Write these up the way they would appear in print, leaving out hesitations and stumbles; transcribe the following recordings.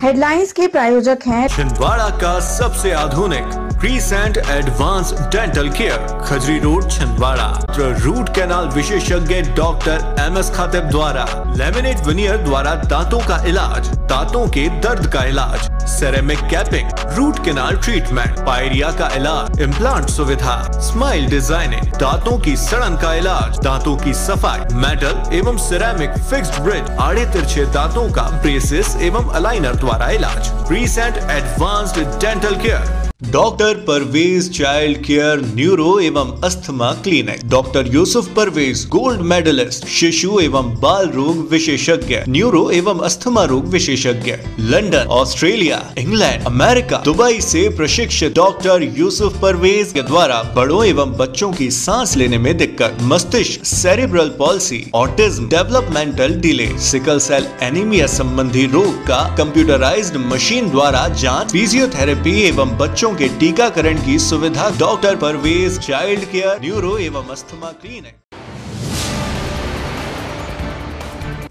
Headlines के प्रायोजक हैं छिंदवाड़ा का सबसे आधुनिक crescent advance dental care, Khajri road Chhindwara. Root canal विशेषज्ञ डॉक्टर MS खातिब द्वारा लेमिनेट विनियर द्वारा दांतों का इलाज, दांतों के दर्द का इलाज, ceramic capping, root canal treatment, pyorrhoea का इलाज, इम्प्लांट सुविधा, स्माइल डिजाइनिंग, दांतों की सड़न का इलाज, दांतों की सफाई, मेटल एवं सिरेमिक फिक्स्ड ब्रिज, आड़े तिरछे दांतों का ब्रेसेस एवं अलाइनर द्वारा इलाज। Crescent advanced dental care, doctor Parvez child care neuro एवं asthma clinic, doctor Yusuf Parvez gold medalist, शिशु एवं बाल रोग विशेषज्ञ, न्यूरो एवं अस्थमा रोग विशेषज्ञ, London, Australia, England, America, Dubai से प्रशिक्षित डॉक्टर यूसुफ परवेज के द्वारा बड़ों एवं बच्चों की सांस लेने में दिक्कत, मस्तिष्क, cerebral palsy, autism, developmental delay, sickle cell anaemia संबंधी रोग का कंप्यूटराइज्ड मशीन द्वारा जांच, फिजियोथेरेपी एवं बच्चों के टीकाकरण की सुविधा। Doctor Parvez child care neuro एवं अस्थमा क्लिनिक।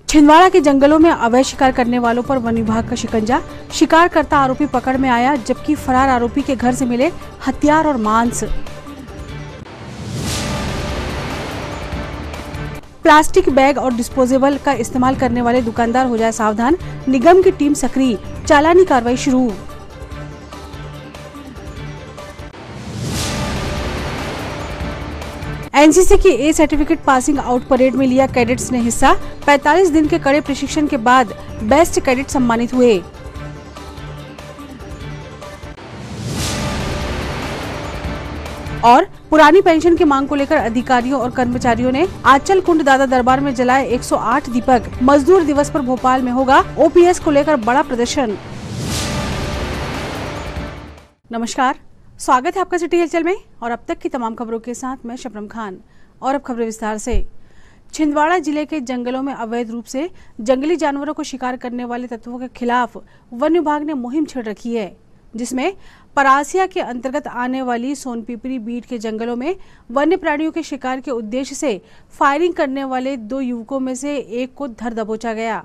छिंदवाड़ा के जंगलों में अवैध शिकार करने वालों पर वन विभाग का शिकंजा, शिकार करता आरोपी पकड़ में आया, जबकि फरार आरोपी के घर से मिले हथियार और मांस। प्लास्टिक बैग और डिस्पोजेबल का इस्तेमाल करने वाले दुकानदार हो जाए सावधान, निगम की टीम सक्रिय, चालानी कार्रवाई शुरू। एनसीसी की A certificate passing out parade में लिया कैडेट्स ने हिस्सा, 45 दिन के कड़े प्रशिक्षण के बाद बेस्ट कैडेट सम्मानित हुए। और पुरानी पेंशन की मांग को लेकर अधिकारियों और कर्मचारियों ने आंचल कुंड दादा दरबार में जलाए 108 दीपक। मजदूर दिवस पर भोपाल में होगा OPS को लेकर बड़ा प्रदर्शन। नमस्कार, स्वागत है आपका सिटी हलचल में और अब तक की तमाम खबरों के साथ मैं शबनम खान। और अब खबरें विस्तार से। छिंदवाड़ा जिले के जंगलों में अवैध रूप से जंगली जानवरों को शिकार करने वाले तत्वों के खिलाफ वन विभाग ने मुहिम छेड़ रखी है, जिसमें परासिया के अंतर्गत आने वाली सोनपिपरी बीट के जंगलों में वन्य प्राणियों के शिकार के उद्देश्य से फायरिंग करने वाले 2 युवकों में से एक को धर दबोचा गया,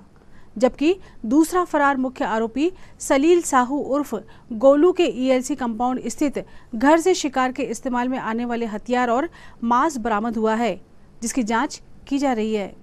जबकि दूसरा फरार मुख्य आरोपी सलील साहू उर्फ गोलू के ELC कंपाउंड स्थित घर से शिकार के इस्तेमाल में आने वाले हथियार और मांस बरामद हुआ है, जिसकी जांच की जा रही है।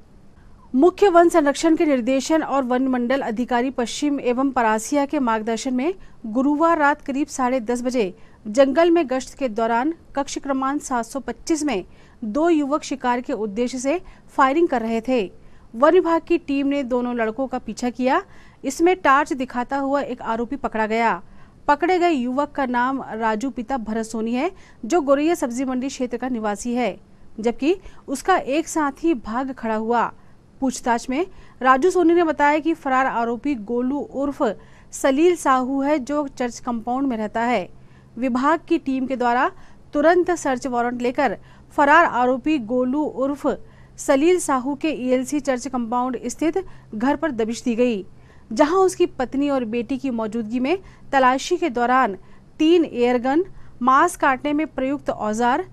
मुख्य वन संरक्षण के निर्देशन और वन मंडल अधिकारी पश्चिम एवं परासिया के मार्गदर्शन में गुरुवार रात करीब 10:30 बजे जंगल में गश्त के दौरान कक्ष क्रमांक 725 में 2 युवक शिकार के उद्देश्य से फायरिंग कर रहे थे। वन विभाग की टीम ने दोनों लड़कों का पीछा किया। इसमें टार्च दिखाता हुआ एक आरोपी पकड़ा गया। पकड़े गए युवक का नाम राजू पिता भरत सोनी है, जो गोरैया सब्जी मंडी क्षेत्र का निवासी है, जबकि उसका एक साथी भाग खड़ा हुआ। पूछताछ में राजू सोनी ने बताया कि फरार आरोपी गोलू उर्फ सलील साहू है, जो चर्च कंपाउंड में रहता है। विभाग की टीम के द्वारा तुरंत सर्च वारंट लेकर फरार आरोपी गोलू उर्फ सलील साहू के ELC चर्च कंपाउंड स्थित घर पर दबिश दी गई, जहां उसकी पत्नी और बेटी की मौजूदगी में तलाशी के दौरान 3 एयरगन, मांस काटने में प्रयुक्त औजार,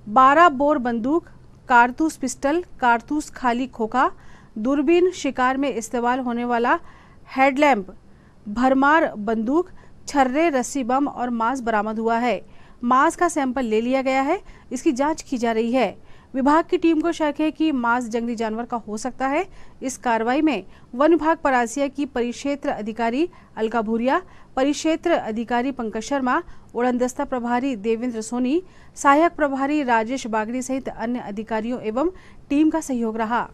12 बोर बंदूक, कारतूस पिस्टल, कारतूस खाली खोखा, दूरबीन, शिकार में इस्तेमाल होने वाला हेडलैम्प, भरमार बंदूक, छर्रे, रस्सी बम और मांस बरामद हुआ है। मांस का सैंपल ले लिया गया है, इसकी जांच की जा रही है। विभाग की टीम को शक है कि मांस जंगली जानवर का हो सकता है। इस कार्रवाई में वन विभाग परासिया की परिक्षेत्र अधिकारी अलका भूरिया, परिक्षेत्र अधिकारी पंकज शर्मा, उड़नदस्ता प्रभारी देवेंद्र सोनी, सहायक प्रभारी राजेश बागड़ी सहित अन्य अधिकारियों एवं टीम का सहयोग रहा।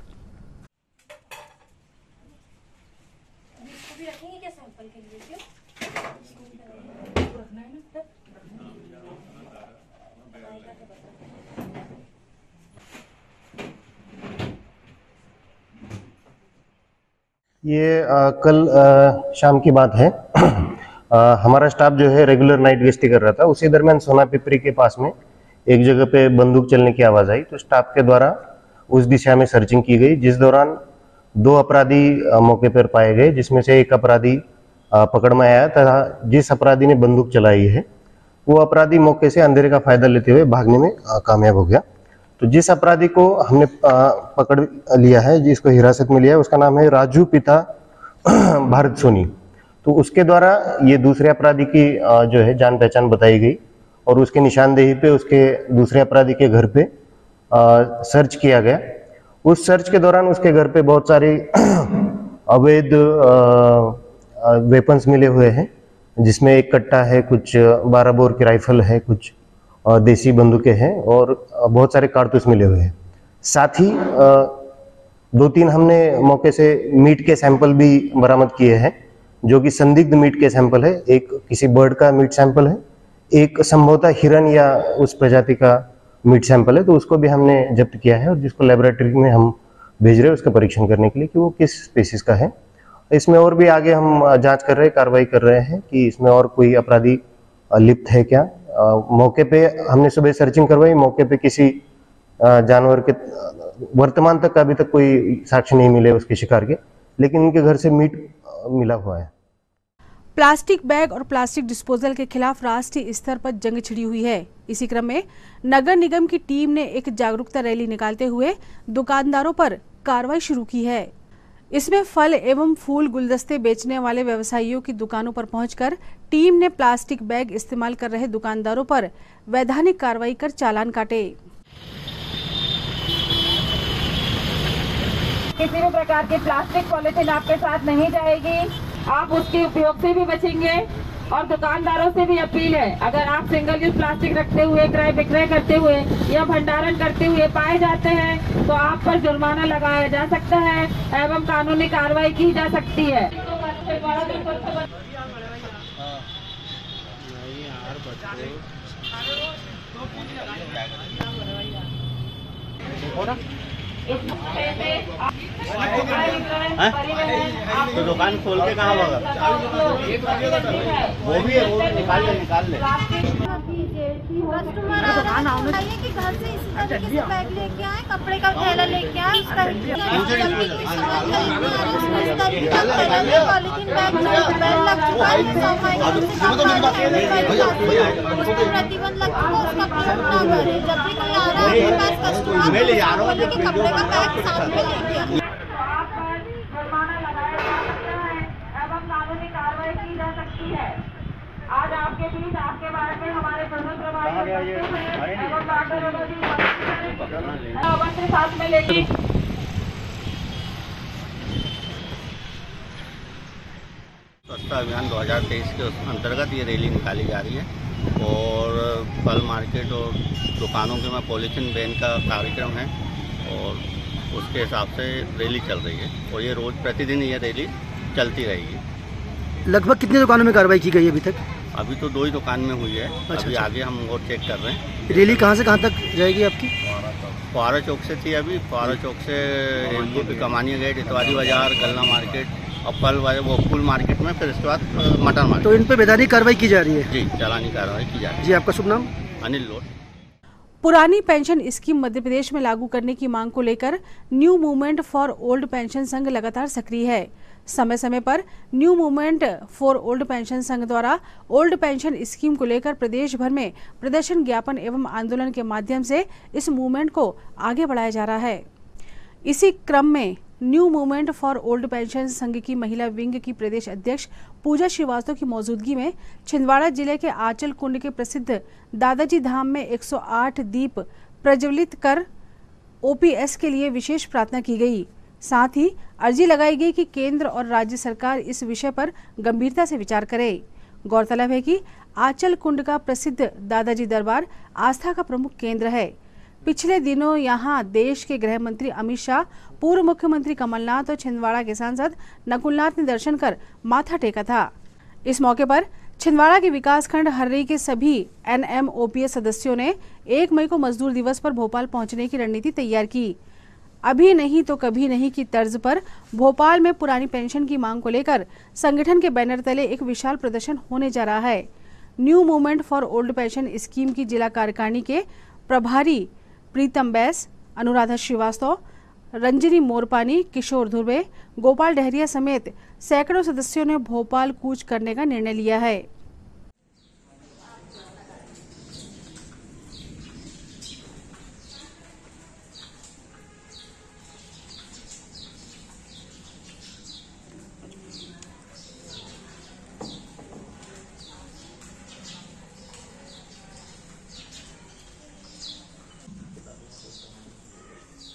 ये कल शाम की बात है। हमारा स्टाफ जो है रेगुलर नाइट गश्ती कर रहा था। उसी दरमियान सोना पिपरी के पास में एक जगह पे बंदूक चलने की आवाज़ आई, तो स्टाफ के द्वारा उस दिशा में सर्चिंग की गई, जिस दौरान 2 अपराधी मौके पर पाए गए, जिसमें से एक अपराधी पकड़ में आया तथा जिस अपराधी ने बंदूक चलाई है वो अपराधी मौके से अंधेरे का फायदा लेते हुए भागने में कामयाब हो गया। तो जिस अपराधी को हमने पकड़ लिया है, जिसको हिरासत में लिया है, उसका नाम है राजू पिता भारत सोनी। तो उसके द्वारा ये दूसरे अपराधी की जो है जान पहचान बताई गई और उसके निशानदेही पे उसके दूसरे अपराधी के घर पे सर्च किया गया। उस सर्च के दौरान उसके घर पे बहुत सारे अवैध वेपन्स मिले हुए हैं, जिसमें एक कट्टा है, कुछ 12 बोर की राइफल है, कुछ देसी बंदूकें हैं और बहुत सारे कारतूस मिले हुए हैं। साथ ही 2-3 हमने मौके से मीट के सैंपल भी बरामद किए हैं, जो कि संदिग्ध मीट के सैंपल है। एक किसी बर्ड का मीट सैंपल है, एक संभवतः हिरन या उस प्रजाति का मीट सैंपल है, तो उसको भी हमने जब्त किया है और जिसको लेबोरेटरी में हम भेज रहे हैं उसका परीक्षण करने के लिए कि वो किस स्पीसीज का है। इसमें और भी आगे हम जांच कर रहे हैं, कार्रवाई कर रहे हैं कि इसमें और कोई अपराधी लिप्त है क्या। मौके पे हमने सुबह सर्चिंग करवाई, मौके पे किसी जानवर के वर्तमान तक अभी तक कोई साक्ष्य नहीं मिले उसके शिकार के, लेकिन उनके घर से मीट मिला हुआ है। प्लास्टिक बैग और प्लास्टिक डिस्पोजल के खिलाफ राष्ट्रीय स्तर पर जंग छिड़ी हुई है। इसी क्रम में नगर निगम की टीम ने एक जागरूकता रैली निकालते हुए दुकानदारों पर कार्रवाई शुरू की है। इसमें फल एवं फूल गुलदस्ते बेचने वाले व्यवसायियों की दुकानों पर पहुंचकर टीम ने प्लास्टिक बैग इस्तेमाल कर रहे दुकानदारों पर वैधानिक कार्रवाई कर चालान काटे। किसी भी प्रकार की प्लास्टिक पॉलिथीन आपके साथ नहीं जाएगी, आप उसके उपयोग से भी बचेंगे। और दुकानदारों से भी अपील है, अगर आप सिंगल यूज प्लास्टिक रखते हुए क्रय विक्रय करते हुए या भंडारण करते हुए पाए जाते हैं तो आप पर जुर्माना लगाया जा सकता है एवं कानूनी कार्रवाई की जा सकती है। तो दुकान खोल के कहाँ होगा? वो भी है, वो निकाल ले। कस्टमर आ रहा है बताइए कि घर से इसी तरीके से बैग लेके आए, कपड़े का थैला लेके आए, उसका पॉलीथीन बैग लग चुका है, प्रतिबंध लग चुका, उसका प्रयोग ना करे। जब भी कोई आ रहा है आपके पास कस्टमर बोले कि कपड़े का बैग साथ में लेके आए। आज आपके बीच आपके बारे में हमारे साथ में लेके स्वच्छता अभियान 2023 के अंतर्गत ये रैली निकाली जा रही है और फल मार्केट और दुकानों के में पॉलीथीन बैन का कार्यक्रम है और उसके हिसाब से रैली चल रही है और ये रोज प्रतिदिन ये रैली चलती रहेगी। लगभग कितनी दुकानों में कार्रवाई की गई अभी तक? अभी तो 2 ही दुकान में हुई है। अभी आगे हम और चेक कर रहे हैं। रैली कहाँ से कहाँ तक जाएगी आपकी? फुहारा चौक से थी, अभी फुहारा चौक से MP कमानिया गेट, इतवारी बाजार, गल्ला मार्केट और फल वो फूल मार्केट में, फिर इसके बाद मटन मार्केट। तो इन पे वैधानिक कार्रवाई की जा रही है? जी, चालानी कार्रवाई की जा रही है। जी, आपका शुभ नाम? अनिल लोट। पुरानी पेंशन स्कीम मध्य प्रदेश में लागू करने की मांग को लेकर new movement for old pension संघ लगातार सक्रिय है। समय समय पर new movement for old pension संघ द्वारा ओल्ड पेंशन स्कीम को लेकर प्रदेश भर में प्रदर्शन, ज्ञापन एवं आंदोलन के माध्यम से इस मूवमेंट को आगे बढ़ाया जा रहा है। इसी क्रम में new movement for old pension संघ की महिला विंग की प्रदेश अध्यक्ष पूजा श्रीवास्तव की मौजूदगी में छिंदवाड़ा जिले के आंचल कुंड के प्रसिद्ध दादाजी धाम में 108 दीप प्रज्वलित कर OPS के लिए विशेष प्रार्थना की गई। साथ ही अर्जी लगाई गई कि केंद्र और राज्य सरकार इस विषय पर गंभीरता से विचार करे। गौरतलब है कि आंचल कुंड का प्रसिद्ध दादाजी दरबार आस्था का प्रमुख केंद्र है। पिछले दिनों यहां देश के गृह मंत्री अमित शाह, पूर्व मुख्यमंत्री कमलनाथ और छिंदवाड़ा के सांसद नकुलनाथ ने दर्शन कर माथा टेका था। इस मौके पर छिंदवाड़ा के विकासखंड हर्री के सभी NMOPS सदस्यों ने 1 मई को मजदूर दिवस पर भोपाल पहुंचने की रणनीति तैयार की। अभी नहीं तो कभी नहीं की तर्ज पर भोपाल में पुरानी पेंशन की मांग को लेकर संगठन के बैनर तले एक विशाल प्रदर्शन होने जा रहा है। New movement for old pension scheme की जिला कार्यकारिणी के प्रभारी प्रीतम बैस, अनुराधा श्रीवास्तव, रंजनी मोरपानी, किशोर धुर्वे, गोपाल डहरिया समेत सैकड़ों सदस्यों ने भोपाल कूच करने का निर्णय लिया है।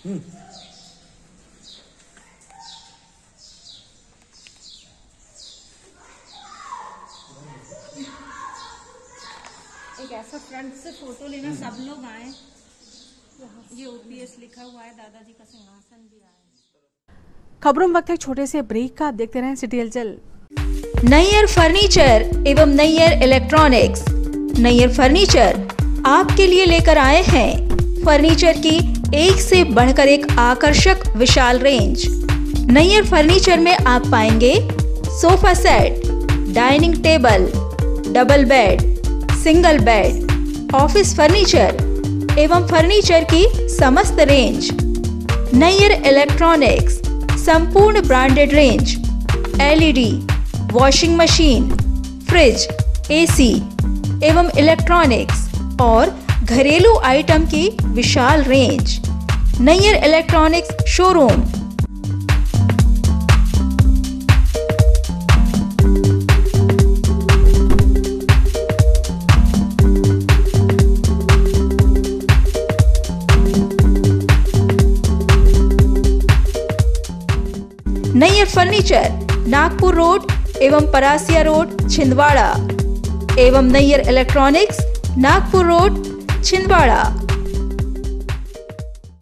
एक ऐसा फ्रंट से फोटो लेना, सब लोग आए। ये OPS लिखा हुआ है, दादाजी का सिंहासन भी आया। खबरों में वक्त है छोटे से ब्रेक का। आप देखते रहें सिटी हलचल। नैयर फर्नीचर एवं नैयर इलेक्ट्रॉनिक्स। नैयर फर्नीचर आपके लिए लेकर आए हैं फर्नीचर की एक से बढ़कर एक आकर्षक विशाल रेंज। नैयर फर्नीचर में आप पाएंगे sofa set, dining table, double bed, single bed, office furniture एवं फर्नीचर की समस्त रेंज। नैयर इलेक्ट्रॉनिक्स संपूर्ण branded range, LED, washing machine, fridge, AC एवं इलेक्ट्रॉनिक्स और घरेलू आइटम की विशाल range. Nayyar electronics showroom. Nayyar furniture Nagpur road एवं परासिया रोड छिंदवाड़ा एवं Nayyar electronics Nagpur road Chhindwara.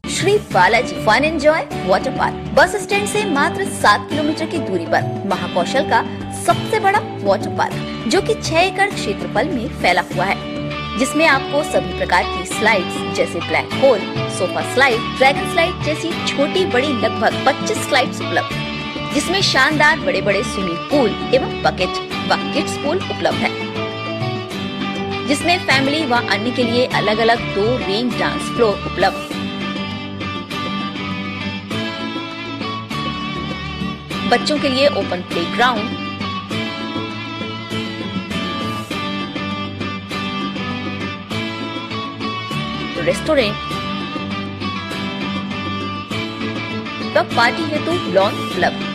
Shri Balaji fun enjoy water park bus stand से मात्र 7 किलोमीटर की दूरी पर महाकौशल का सबसे बड़ा वाटर पार्क, जो कि 6 एकड़ क्षेत्रफल में फैला हुआ है, जिसमें आपको सभी प्रकार की स्लाइड्स जैसे black hole, sofa slide, dragon slide जैसी छोटी बड़ी लगभग 25 स्लाइड्स उपलब्ध, जिसमें शानदार बड़े बड़े स्विमिंग पूल एवं बकेट व किड्स पूल उपलब्ध है, जिसमें फैमिली व अन्य के लिए अलग अलग 2 रेंज डांस फ्लोर उपलब्ध। बच्चों के लिए ओपन प्लेग्राउंड, रेस्टोरेंट व पार्टी हेतु लॉन उपलब्ध।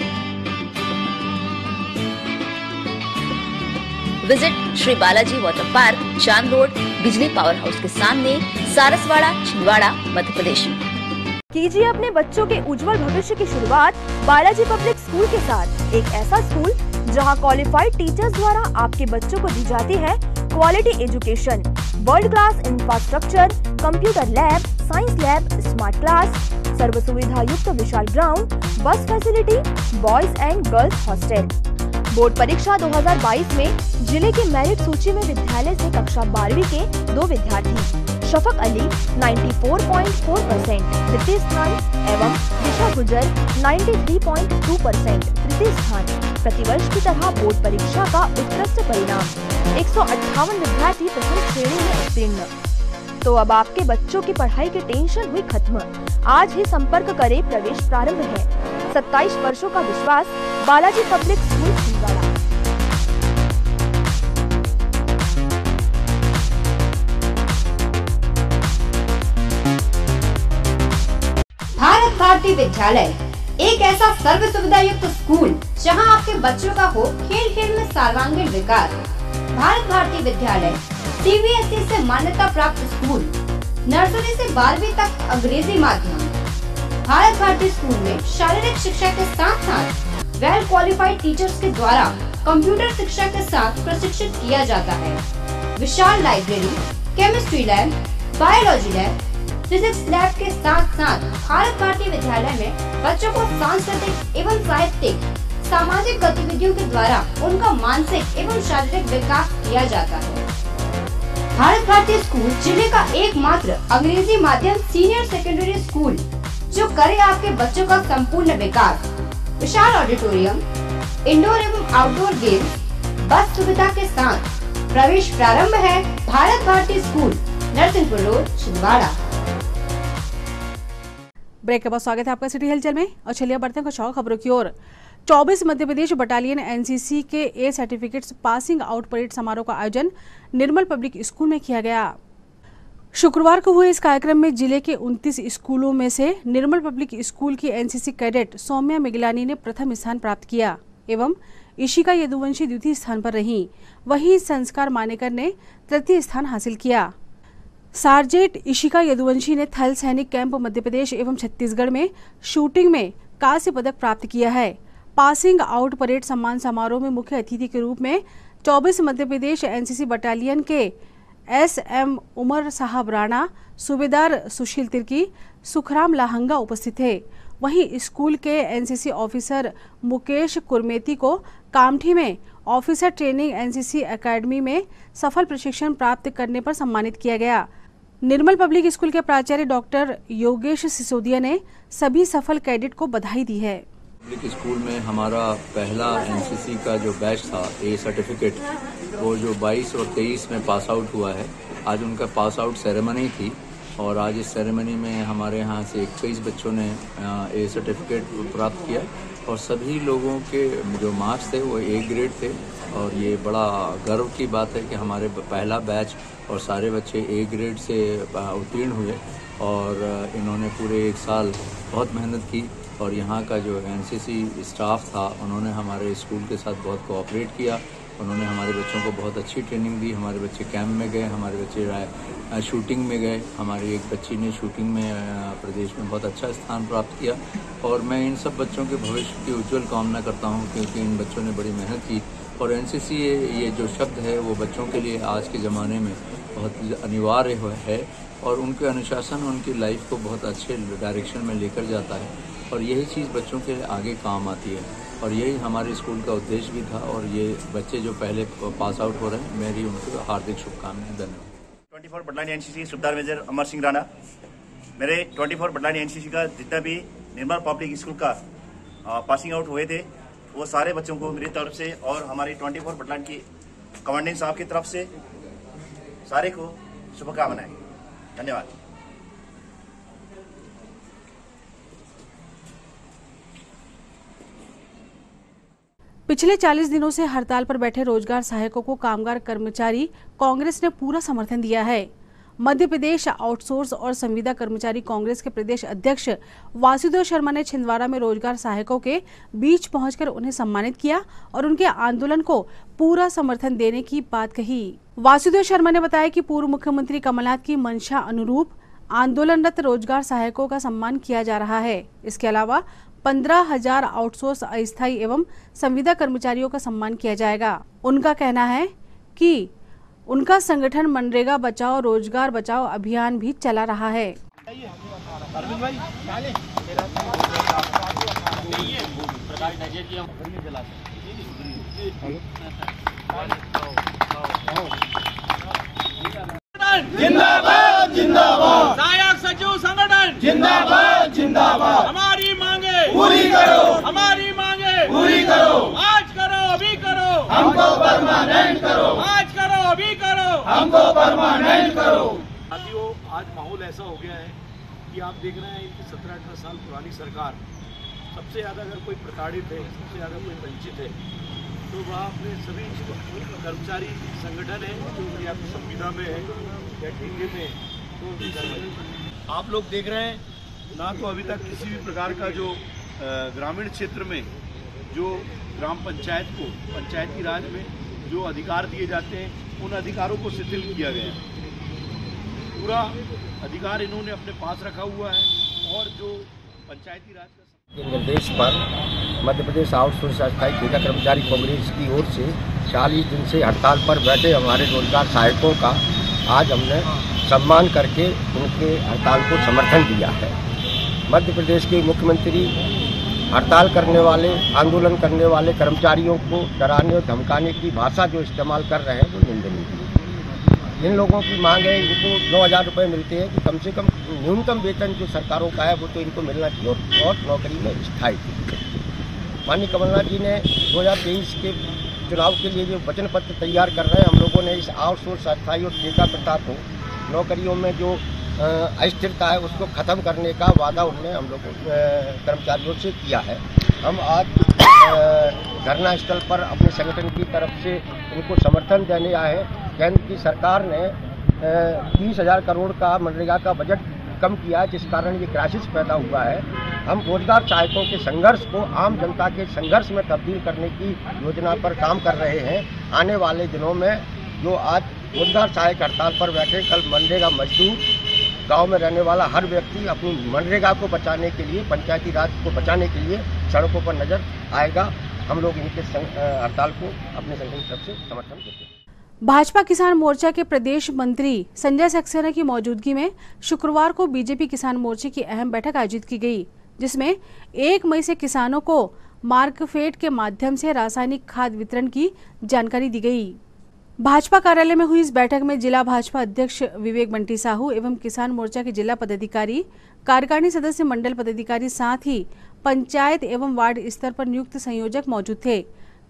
Visit Shri Balaji water park, चांद रोड, बिजली पावर हाउस के सामने, सारसवाड़ा, छिंदवाड़ा, मध्य प्रदेश। कीजिए अपने बच्चों के उज्जवल भविष्य की शुरुआत बालाजी पब्लिक स्कूल के साथ। एक ऐसा स्कूल जहां क्वालिफाइड टीचर्स द्वारा आपके बच्चों को दी जाती है quality education, world class infrastructure, computer lab, science lab, smart class, सर्व सुविधा युक्त विशाल ground, bus facility, boys and girls hostel. Board परीक्षा 2022 में जिले की मेरिट सूची में विद्यालय से कक्षा 12वीं के 2 विद्यार्थी शफक अली 94.4% तृतीय स्थान एवं दिशा गुजर 93.2% तृतीय स्थान। प्रतिवर्ष की तरह बोर्ड परीक्षा का उत्कृष्ट परिणाम 158 विद्यार्थी प्रथम श्रेणी में उत्तीर्ण। तो अब आपके बच्चों की पढ़ाई की टेंशन हुई खत्म। आज ही संपर्क करें, प्रवेश प्रारंभ है। 27 वर्षों का विश्वास, बालाजी पब्लिक स्कूल छिंदवाड़ा। भारत भारती विद्यालय एक ऐसा सर्व सुविधा युक्त स्कूल जहां आपके बच्चों का हो खेल खेल में सर्वांगीण विकास। भारत भारती विद्यालय CBSE से मान्यता प्राप्त स्कूल, नर्सरी से 12वीं तक अंग्रेजी माध्यम। भारत भारती स्कूल में शारीरिक शिक्षा के साथ साथ वेल क्वालिफाइड टीचर्स के द्वारा कंप्यूटर शिक्षा के साथ प्रशिक्षित किया जाता है। विशाल library, chemistry lab, biology lab, physics lab के साथ साथ भारत भारती विद्यालय में बच्चों को सांस्कृतिक एवं साहित्यिक सामाजिक गतिविधियों के द्वारा उनका मानसिक एवं शारीरिक विकास किया जाता है। भारत भारती स्कूल जिले का एकमात्र अंग्रेजी माध्यम सीनियर सेकेंडरी स्कूल जो करे आपके बच्चों का संपूर्ण विकास। विशाल ऑडिटोरियम, इंडोर एवं आउटडोर गेम, बस सुविधा के साथ। प्रवेश प्रारंभ है। Bharat Bharati school, Narsinghpur road, Chhindwara. Break के बाद स्वागत है आपका सिटी हलचल में। और चलिए बढ़ते हैं कुछ और खबरों की ओर। 24 मध्य प्रदेश बटालियन NCC के A certificates passing out parade समारोह का आयोजन निर्मल पब्लिक स्कूल में किया गया। शुक्रवार को हुए इस कार्यक्रम में जिले के 29 स्कूलों में से निर्मल पब्लिक स्कूल की NCC कैडेट सौम्या मिगलानी ने प्रथम स्थान प्राप्त किया एवं इशिका यदुवंशी द्वितीय स्थान पर रही। वहीं संस्कार मानेकर ने तृतीय स्थान हासिल किया। सार्जेंट इशिका यदुवंशी ने थल सैनिक कैंप मध्य प्रदेश एवं छत्तीसगढ़ में शूटिंग में कांस्य पदक प्राप्त किया है। पासिंग आउट परेड सम्मान समारोह में मुख्य अतिथि के रूप में 24 मध्य प्रदेश एनसीसी बटालियन के एसएम उमर साहब राणा, सूबेदार सुशील तिर्की, सुखराम लाहंगा उपस्थित थे। वहीं स्कूल के एनसीसी ऑफिसर मुकेश कुरमेती को कामठी में ऑफिसर ट्रेनिंग एनसीसी एकेडमी में सफल प्रशिक्षण प्राप्त करने पर सम्मानित किया गया। निर्मल पब्लिक स्कूल के प्राचार्य डॉक्टर योगेश सिसोदिया ने सभी सफल कैडेट को बधाई दी है। पब्लिक स्कूल में हमारा पहला एनसीसी का जो बैच था ए सर्टिफिकेट, वो जो 22 और 23 में पास आउट हुआ है, आज उनका पास आउट सेरेमनी थी और आज इस सेरेमनी में हमारे यहाँ से 21 बच्चों ने ए सर्टिफिकेट प्राप्त किया और सभी लोगों के जो मार्क्स थे वो ए ग्रेड थे और ये बड़ा गर्व की बात है कि हमारे पहला बैच और सारे बच्चे ए ग्रेड से उत्तीर्ण हुए और इन्होंने पूरे एक साल बहुत मेहनत की और यहाँ का जो एनसीसी स्टाफ था उन्होंने हमारे स्कूल के साथ बहुत कोऑपरेट किया। उन्होंने हमारे बच्चों को बहुत अच्छी ट्रेनिंग दी। हमारे बच्चे कैंप में गए, हमारे बच्चे शूटिंग में गए। हमारी एक बच्ची ने शूटिंग में प्रदेश में बहुत अच्छा स्थान प्राप्त किया और मैं इन सब बच्चों के भविष्य की उज्जवल कामना करता हूँ क्योंकि इन बच्चों ने बड़ी मेहनत की और एनसीसी ये जो शब्द है वो बच्चों के लिए आज के ज़माने में बहुत अनिवार्य है और उनके अनुशासन उनकी लाइफ को बहुत अच्छे डायरेक्शन में लेकर जाता है और यही चीज़ बच्चों के आगे काम आती है और यही हमारे स्कूल का उद्देश्य भी था और ये बच्चे जो पहले पास आउट हो रहे हैं, मेरी उनको हार्दिक शुभकामनाएं। धन्यवाद। 24 बटालियन एनसीसी सुबेदार मेजर अमर सिंह राणा, मेरे 24 बटालियन एनसीसी का जितना भी निर्मल पब्लिक स्कूल का पासिंग आउट हुए थे वो सारे बच्चों को मेरी तरफ से और हमारी 24 बटालियन की कमांडेंट साहब की तरफ से सारे को शुभकामनाएं। धन्यवाद। पिछले 40 दिनों से हड़ताल पर बैठे रोजगार सहायकों को कामगार कर्मचारी कांग्रेस ने पूरा समर्थन दिया है। मध्य प्रदेश आउटसोर्स और संविदा कर्मचारी कांग्रेस के प्रदेश अध्यक्ष वासुदेव शर्मा ने छिंदवाड़ा में रोजगार सहायकों के बीच पहुंचकर उन्हें सम्मानित किया और उनके आंदोलन को पूरा समर्थन देने की बात कही। वासुदेव शर्मा ने बताया कि पूर्व मुख्यमंत्री कमलनाथ की मंशा अनुरूप आंदोलनरत रोजगार सहायकों का सम्मान किया जा रहा है। इसके अलावा 15,000 आउटसोर्स अस्थायी एवं संविदा कर्मचारियों का सम्मान किया जाएगा। उनका कहना है कि उनका संगठन मनरेगा बचाओ रोजगार बचाओ अभियान भी चला रहा है। जिंदाबाद जिंदाबाद, सहायक सचिव संगठन जिंदाबाद जिंदाबाद, हमारी मांगे पूरी करो, हमारी मांगे पूरी करो, आज करो अभी करो, हमको परमानेंट करो, आज करो अभी करो, हमको परमानेंट करो। साथियों, आज माहौल ऐसा हो गया है कि आप देख रहे हैं कि 17-18 साल पुरानी सरकार सबसे ज़्यादा अगर कोई प्रताड़ित है, सबसे ज़्यादा कोई वंचित है तो वह अपने सभी कर्मचारी संगठन है जो या तो संविदा में है या टीके में तो आप लोग देख रहे हैं ना तो अभी तक किसी भी प्रकार का जो ग्रामीण क्षेत्र में जो ग्राम पंचायत को पंचायती राज में जो अधिकार दिए जाते हैं उन अधिकारों को शिथिल किया गया है। पूरा अधिकार इन्होंने अपने पास रखा हुआ है और जो पंचायती राज के निर्देश पर मध्य प्रदेश आउटसोर्स अस्थायी ठेका कर्मचारी कांग्रेस की ओर से 40 दिन से हड़ताल पर बैठे हमारे रोजगार सहायकों का आज हमने सम्मान करके उनके हड़ताल को समर्थन दिया है। मध्य प्रदेश के मुख्यमंत्री हड़ताल करने वाले आंदोलन करने वाले कर्मचारियों को डराने और धमकाने की भाषा जो इस्तेमाल कर रहे हैं वो निंदनीय है। इन लोगों की मांग है, इनको 9,000 रुपये मिलते हैं कि कम से कम न्यूनतम वेतन जो सरकारों का है वो तो इनको मिलना चाहिए और नौकरी में स्थायी। माननीय कमलनाथ जी ने 2023 के चुनाव के लिए जो वचन पत्र तैयार कर रहे हैं, हम लोगों ने इस आउटसोर्स अस्थायी और ठेका प्रथा को नौकरियों में जो अस्थिरता है उसको ख़त्म करने का वादा उन्होंने हम लोगों कर्मचारियों से किया है। हम आज धरना स्थल पर अपने संगठन की तरफ से उनको समर्थन देने आए हैं। केंद्र की सरकार ने 30,000 करोड़ का मनरेगा का बजट कम किया है जिस कारण ये क्राइसिस पैदा हुआ है। हम रोजगार सहायकों के संघर्ष को आम जनता के संघर्ष में तब्दील करने की योजना पर काम कर रहे हैं। आने वाले दिनों में जो आज मुद्दा सहायक हड़ताल पर बैठे। कल मनरेगा मजदूर, गांव में रहने वाला हर व्यक्ति अपनी मनरेगा को बचाने के लिए, पंचायती राज को बचाने के लिए सड़कों पर नजर आएगा। हम लोग इनके हड़ताल को अपने संगठन की तरफ से समर्थन देते हैं। भाजपा किसान मोर्चा के प्रदेश मंत्री संजय सक्सेना की मौजूदगी में शुक्रवार को बीजेपी किसान मोर्चे की अहम बैठक आयोजित की गई, जिसमें 1 मई से किसानों को मार्कफेड के माध्यम से रासायनिक खाद वितरण की जानकारी दी गई। भाजपा कार्यालय में हुई इस बैठक में जिला भाजपा अध्यक्ष विवेक बंटी साहू एवं किसान मोर्चा के जिला पदाधिकारी, कार्यकारिणी सदस्य, मंडल पदाधिकारी, साथ ही पंचायत एवं वार्ड स्तर पर नियुक्त संयोजक मौजूद थे।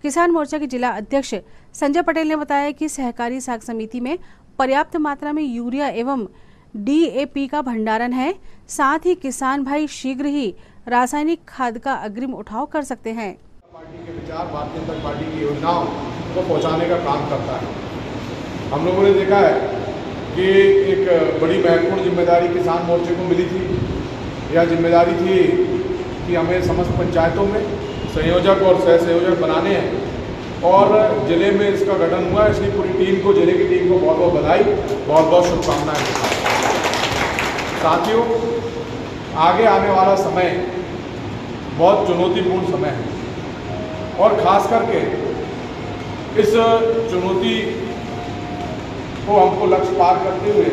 किसान मोर्चा के जिला अध्यक्ष संजय पटेल ने बताया कि सहकारी साख समिति में पर्याप्त मात्रा में यूरिया एवं DAP का भंडारण है। साथ ही किसान भाई शीघ्र ही रासायनिक खाद का अग्रिम उठाव कर सकते हैं। पार्टी के विचार भारतीय जनता पार्टी की योजनाओं को पहुंचाने का काम करता है। हम लोगों ने देखा है कि एक बड़ी महत्वपूर्ण जिम्मेदारी किसान मोर्चे को मिली थी। यह जिम्मेदारी थी कि हमें समस्त पंचायतों में संयोजक और सह संयोजक बनाने हैं और जिले में इसका गठन हुआ। इसलिए पूरी टीम को, जिले की टीम को बहुत बहुत बधाई, बहुत बहुत शुभकामनाएं। साथियों, आगे आने वाला समय बहुत चुनौतीपूर्ण समय है और खास करके इस चुनौती को हमको लक्ष्य पार करते हुए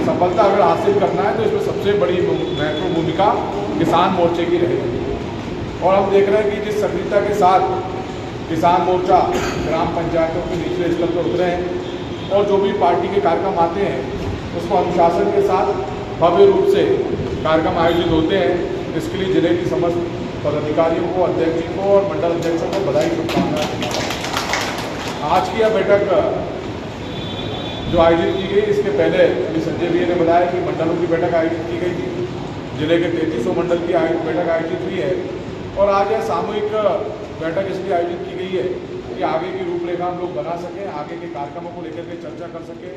सफलता अगर हासिल करना है तो इसमें सबसे बड़ी महत्वपूर्ण भूमिका किसान मोर्चे की रहेगी। और हम देख रहे हैं कि जिस सक्रियता के साथ किसान मोर्चा ग्राम पंचायतों के निचले स्तर पर उतरे हैं और जो भी पार्टी के कार्यक्रम आते हैं उसको अनुशासन के साथ भव्य रूप से कार्यक्रम आयोजित होते हैं। इसके लिए जिले की समस्त पदाधिकारियों को, अध्यक्ष जी को और मंडल अध्यक्षों को बधाई, शुभकामनाएं। आज की यह बैठक जो आयोजित की गई, इसके पहले अभी संजय भैया ने बताया कि मंडलों की बैठक आयोजित की गई थी। जिले के 3300 मंडल की बैठक आयोजित हुई है और आज यह सामूहिक बैठक इसलिए आयोजित की गई है कि आगे की रूपरेखा हम लोग बना सकें, आगे के कार्यक्रमों को लेकर के चर्चा कर सकें,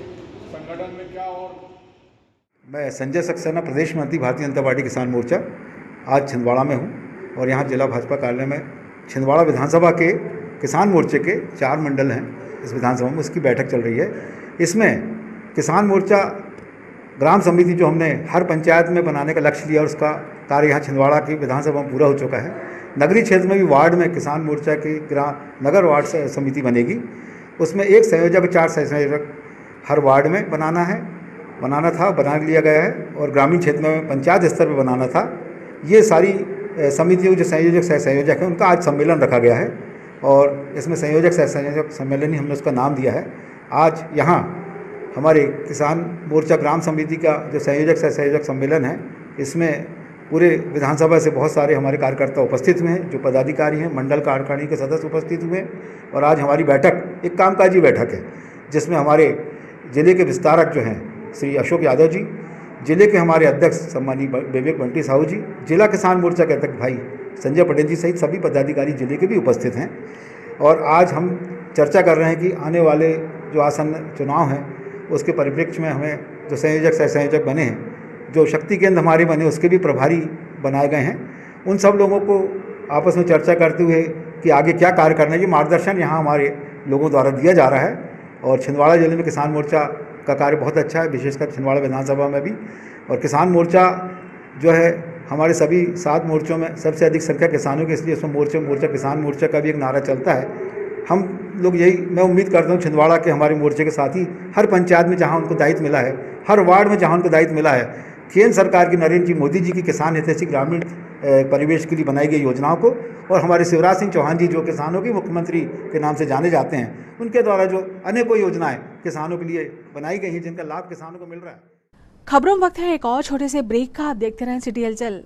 संगठन में क्या। और मैं संजय सक्सेना, प्रदेश मंत्री, भारतीय जनता पार्टी किसान मोर्चा, आज छिंदवाड़ा में हूँ और यहाँ जिला भाजपा कार्यालय में छिंदवाड़ा विधानसभा के किसान मोर्चे के 4 मंडल हैं इस विधानसभा में, उसकी बैठक चल रही है। इसमें किसान मोर्चा ग्राम समिति जो हमने हर पंचायत में बनाने का लक्ष्य लिया, उसका कार्य यहाँ छिंदवाड़ा की विधानसभा में पूरा हो चुका है। नगरीय क्षेत्र में भी वार्ड में किसान मोर्चा की नगर वार्ड समिति बनेगी। उसमें 1 संयोजक, 4 सह संयोजक हर वार्ड में बनाना था, बना लिया गया है और ग्रामीण क्षेत्र में पंचायत स्तर पर बनाना था। ये सारी समितियों जो संयोजक सह संयोजक हैं उनका आज सम्मेलन रखा गया है और इसमें संयोजक सह संयोजक सम्मेलन ही हमने उसका नाम दिया है। आज यहाँ हमारे किसान मोर्चा ग्राम समिति का जो संयोजक सह संयोजक सम्मेलन है, इसमें पूरे विधानसभा से बहुत सारे हमारे कार्यकर्ता उपस्थित हुए हैं, जो पदाधिकारी हैं, मंडल कार्यकारिणी के सदस्य उपस्थित हुए हैं। और आज हमारी बैठक एक कामकाजी बैठक है जिसमें हमारे जिले के विस्तारक जो हैं श्री अशोक यादव जी, जिले के हमारे अध्यक्ष सम्मानीय विवेक बंटी साहू जी, जिला किसान मोर्चा के अध्यक्ष भाई संजय पटेल जी सहित सभी पदाधिकारी जिले के भी उपस्थित हैं। और आज हम चर्चा कर रहे हैं कि आने वाले जो आसन्न चुनाव हैं उसके परिप्रेक्ष्य में हमें जो संयोजक सह संयोजक बने हैं, जो शक्ति केंद्र हमारे बने उसके भी प्रभारी बनाए गए हैं, उन सब लोगों को आपस में चर्चा करते हुए कि आगे क्या कार्य करना है, ये मार्गदर्शन यहाँ हमारे लोगों द्वारा दिया जा रहा है। और छिंदवाड़ा जिले में किसान मोर्चा का कार्य बहुत अच्छा है, विशेषकर छिंदवाड़ा विधानसभा में भी। और किसान मोर्चा जो है हमारे सभी 7 मोर्चों में सबसे अधिक संख्या किसानों की, इसलिए उसमें मोर्चा किसान मोर्चा का भी एक नारा चलता है। हम लोग यही, मैं उम्मीद करता हूँ छिंदवाड़ा के हमारे मोर्चे के साथ ही हर पंचायत में जहाँ उनको दायित्व मिला है, हर वार्ड में जहाँ उनको दायित्व मिला है, केंद्र सरकार की नरेंद्र जी मोदी जी की किसान हितैषी ग्रामीण परिवेश के लिए बनाई गई योजनाओं को और हमारे शिवराज सिंह चौहान जी जो किसानों के मुख्यमंत्री के नाम से जाने जाते हैं, उनके द्वारा जो अनेकों योजनाएं किसानों के लिए बनाई गई हैं जिनका लाभ किसानों को मिल रहा है। खबरों में वक्त है एक और छोटे से ब्रेक का। आप देखते रहें सिटी हलचल।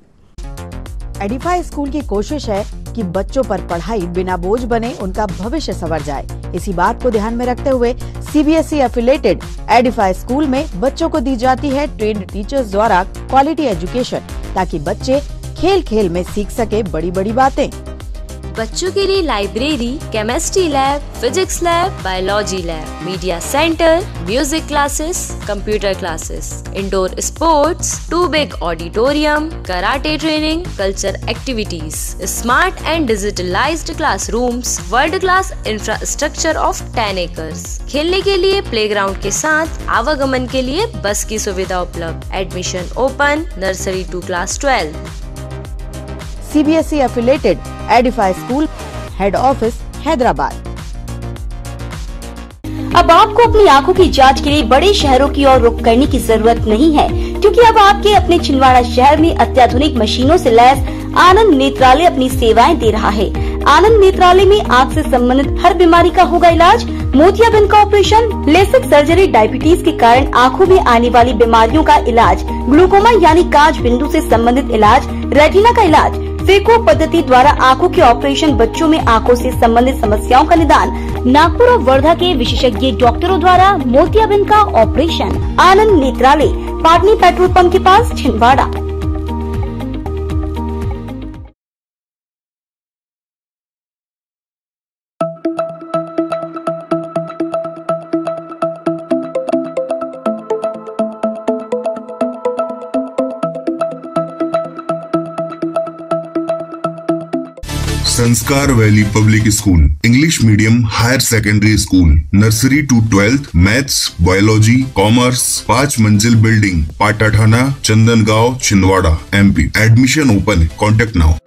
एडिफाई स्कूल की कोशिश है कि बच्चों पर पढ़ाई बिना बोझ बने, उनका भविष्य संवर जाए। इसी बात को ध्यान में रखते हुए CBSE एफिलेटेड एडिफाई स्कूल में बच्चों को दी जाती है ट्रेन्ड टीचर्स द्वारा क्वालिटी एजुकेशन, ताकि बच्चे खेल खेल में सीख सके बड़ी बड़ी बातें। बच्चों के लिए library, chemistry lab, physics lab, biology lab, media centre, music classes, computer classes, indoor sports, 2 big auditorium, karate training, culture activities, smart and digitalised classrooms, world class infrastructure of 10 acres, खेलने के लिए प्लेग्राउंड के साथ आवागमन के लिए बस की सुविधा उपलब्ध। Admission open nursery to class 12। CBSE affiliated Edify school, head office Hyderabad. अब आपको अपनी आंखों की जांच के लिए बड़े शहरों की ओर रुख करने की जरूरत नहीं है, क्योंकि अब आपके अपने छिंदवाड़ा शहर में अत्याधुनिक मशीनों से लैस आनंद नेत्रालय अपनी सेवाएं दे रहा है। आनंद नेत्रालय में आँख से संबंधित हर बीमारी का होगा इलाज, मोतियाबिंद का ऑपरेशन, लेसिक सर्जरी, डायबिटीज के कारण आँखों में आने वाली बीमारियों का इलाज, ग्लूकोमा यानी कांच बिंदु से संबंधित इलाज, रेटिना का इलाज, फेको पद्धति द्वारा आंखों के ऑपरेशन, बच्चों में आंखों से संबंधित समस्याओं का निदान, नागपुर और वर्धा के विशेषज्ञ डॉक्टरों द्वारा मोतियाबिंद का operation. Anand Netralaya, Patni petrol pump के पास, Chhindwara. Sanskar valley public school, English medium higher secondary school, nursery to 12th, maths, biology, commerce, 5 मंजिल building, Patathana, Chandangaon, Chhindwara, MP। Admission open है, कॉन्टेक्ट नाउ।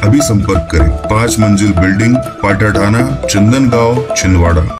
अभी संपर्क करें। 5 मंजिल बिल्डिंग, पाटाठाना, चंदनगांव, छिंदवाड़ा।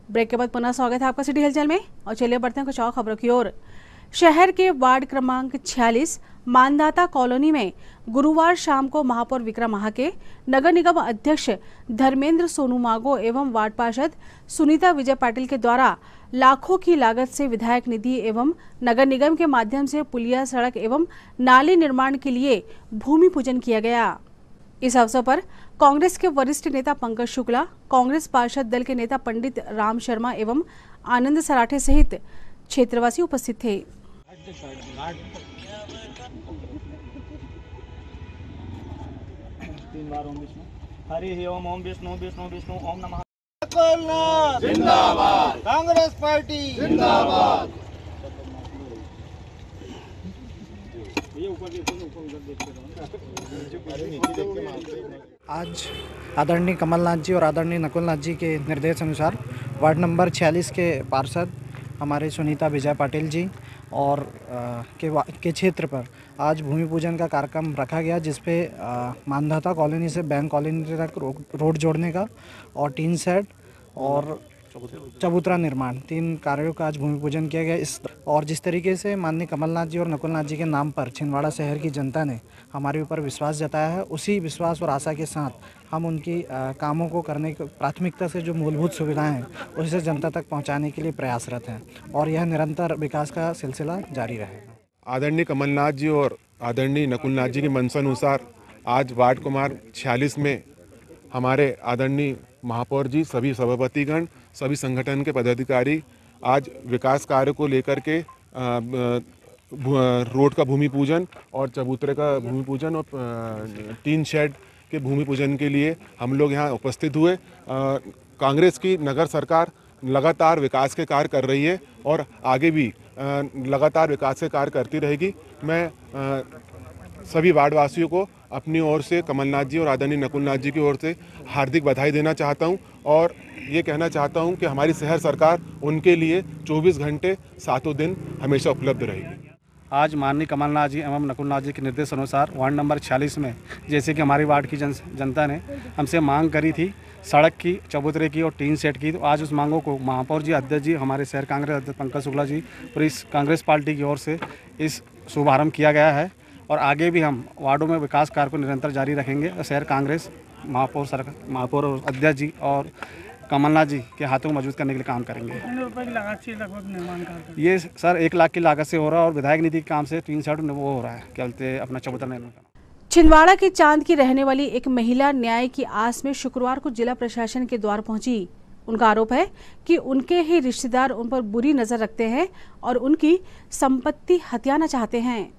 ब्रेक के बाद पुनः स्वागत है आपका सिटी हलचल में। और चलिए बढ़ते हैं कुछ और खबरों की ओर। शहर के वार्ड क्रमांक 46 मानदाता कॉलोनी में गुरुवार शाम को महापौर विक्रम महाके, नगर निगम अध्यक्ष धर्मेंद्र सोनूमागो एवं वार्ड पार्षद सुनीता विजय पाटिल के द्वारा लाखों की लागत से विधायक निधि एवं नगर निगम के माध्यम से पुलिया, सड़क एवं नाले निर्माण के लिए भूमि पूजन किया गया। इस अवसर पर कांग्रेस के वरिष्ठ नेता पंकज शुक्ला, कांग्रेस पार्षद दल के नेता पंडित राम शर्मा एवं आनंद सराठे सहित क्षेत्रवासी उपस्थित थे। हरि ओम, ओम विष्णु विष्णु विष्णु, ओम नमः। जिंदाबाद, कांग्रेस पार्टी जिंदाबाद। आज आदरणीय कमलनाथ जी और आदरणीय नकुलनाथ जी के निर्देश अनुसार वार्ड नंबर 46 के पार्षद हमारे सुनीता विजय पाटिल जी और के क्षेत्र पर आज भूमि पूजन का कार्यक्रम रखा गया, जिसपे मानदाता कॉलोनी से बैंक कॉलोनी तक रोड जोड़ने का और टीन सेट और चबूतरा निर्माण 3 कार्यों का आज भूमि पूजन किया गया। इस और जिस तरीके से माननीय कमलनाथ जी और नकुलनाथ जी के नाम पर छिंदवाड़ा शहर की जनता ने हमारे ऊपर विश्वास जताया है, उसी विश्वास और आशा के साथ हम उनकी कामों को करने की प्राथमिकता से जो मूलभूत सुविधाएं हैं उसे जनता तक पहुंचाने के लिए प्रयासरत हैं और यह निरंतर विकास का सिलसिला जारी रहेगा। आदरणीय कमलनाथ जी और आदरणीय नकुलनाथ जी की मंशानुसार आज वार्ड क्रमांक 46 में हमारे आदरणीय महापौर जी, सभी सभापतिगण, सभी संगठन के पदाधिकारी आज विकास कार्य को लेकर के रोड का भूमि पूजन और चबूतरे का भूमि पूजन और टीन शेड के भूमि पूजन के लिए हम लोग यहाँ उपस्थित हुए। कांग्रेस की नगर सरकार लगातार विकास के कार्य कर रही है और आगे भी लगातार विकास के कार्य करती रहेगी। मैं सभी वार्डवासियों को अपनी ओर से कमलनाथ जी और आदरणीय नकुलनाथ जी की ओर से हार्दिक बधाई देना चाहता हूं और ये कहना चाहता हूं कि हमारी शहर सरकार उनके लिए 24 घंटे 7 दिन हमेशा उपलब्ध रहेगी। आज माननीय कमलनाथ जी एवं नकुलनाथ जी के निर्देश अनुसार वार्ड नंबर 46 में जैसे कि हमारी वार्ड की जनता ने हमसे मांग करी थी सड़क की, चबूतरे की और टीन सेट की, तो आज उस मांगों को महापौर जी, अध्यक्ष जी, हमारे शहर कांग्रेस अध्यक्ष पंकज शुक्ला जी और इस कांग्रेस पार्टी की ओर से इस शुभारंभ किया गया है और आगे भी हम वार्डों में विकास कार्य को निरंतर जारी रखेंगे। शहर कांग्रेस महापौर और अध्यक्ष जी और कमलनाथ जी के हाथों को मजबूत करने के लिए काम करेंगे। रुपए की लागत से लगभग निर्माण कार्य ये सर 1 लाख की लागत से हो रहा है और विधायक निधि के काम से 3 सेट वो हो रहा है, क्या बोलते अपना चबूतरा निर्माण। छिंदवाड़ा के चांद की रहने वाली एक महिला न्याय की आस में शुक्रवार को जिला प्रशासन के द्वार पहुंची। उनका आरोप है कि उनके ही रिश्तेदार उन पर बुरी नजर रखते हैं और उनकी संपत्ति हथियाना चाहते हैं।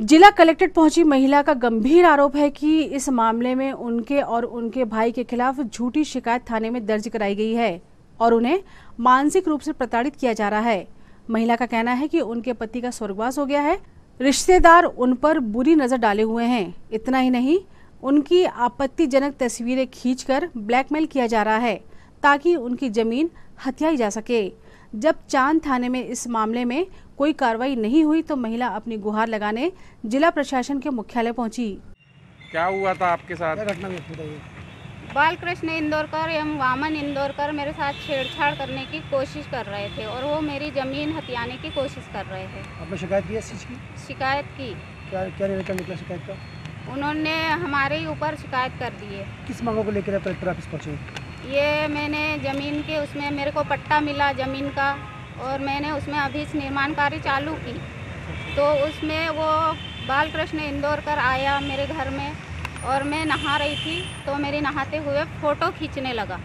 जिला कलेक्ट्रेट पहुंची महिला का गंभीर आरोप है कि इस मामले में उनके और उनके भाई के खिलाफ झूठी शिकायत थाने में दर्ज कराई गई है और उन्हें मानसिक रूप से प्रताड़ित किया जा रहा है। महिला का कहना है कि उनके पति का स्वर्गवास हो गया है, रिश्तेदार उन पर बुरी नजर डाले हुए हैं। इतना ही नहीं, उनकी आपत्तिजनक तस्वीरें खींचकर ब्लैकमेल किया जा रहा है ताकि उनकी जमीन हथियाई जा सके। जब चांद थाने में इस मामले में कोई कार्रवाई नहीं हुई तो महिला अपनी गुहार लगाने जिला प्रशासन के मुख्यालय पहुंची। क्या हुआ था आपके साथ? बालकृष्ण इंदौरकर एवं वामन इंदौरकर मेरे साथ छेड़छाड़ करने की कोशिश कर रहे थे और वो मेरी जमीन हथियाने की कोशिश कर रहे थे। आपने शिकायत की इस चीज़ की? शिकायत की। क्या निकला शिकायत का? उन्होंने हमारे ही ऊपर शिकायत कर दी है। किस मांगों को लेकर कलेक्टर ऑफिस पहुँचे? ये मैंने ज़मीन के उसमें मेरे को पट्टा मिला ज़मीन का और मैंने उसमें अभी निर्माण कार्य चालू की, तो उसमें वो बालकृष्ण इंदौरकर आया मेरे घर में और मैं नहा रही थी तो मेरे नहाते हुए फ़ोटो खींचने लगा।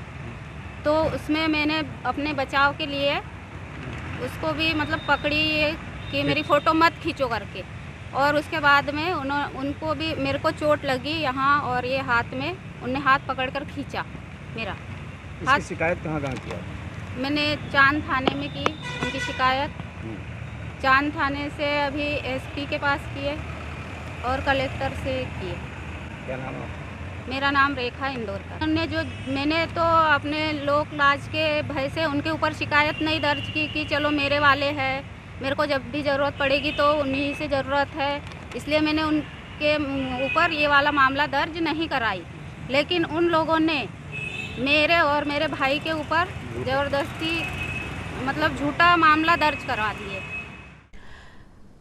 तो उसमें मैंने अपने बचाव के लिए उसको भी मतलब पकड़ी कि मेरी फ़ोटो मत खींचो करके, और उसके बाद में उनको भी मेरे को चोट लगी यहाँ और ये हाथ में, उनने हाथ पकड़कर खींचा मेरा हाथ। शिकायत कहाँ किया? मैंने चांद थाने में की उनकी शिकायत। चांद थाने से अभी एसपी के पास किए और कलेक्टर से किए। क्या नाम है? मेरा नाम रेखा इंदौरकर। मैंने तो अपने लोक लाज के भय से उनके ऊपर शिकायत नहीं दर्ज की कि चलो मेरे वाले हैं, मेरे को जब भी ज़रूरत पड़ेगी तो उन्हीं से ज़रूरत है, इसलिए मैंने उनके ऊपर ये वाला मामला दर्ज नहीं कराई। लेकिन उन लोगों ने मेरे और मेरे भाई के ऊपर ज़बरदस्ती मतलब झूठा मामला दर्ज करवा दिए।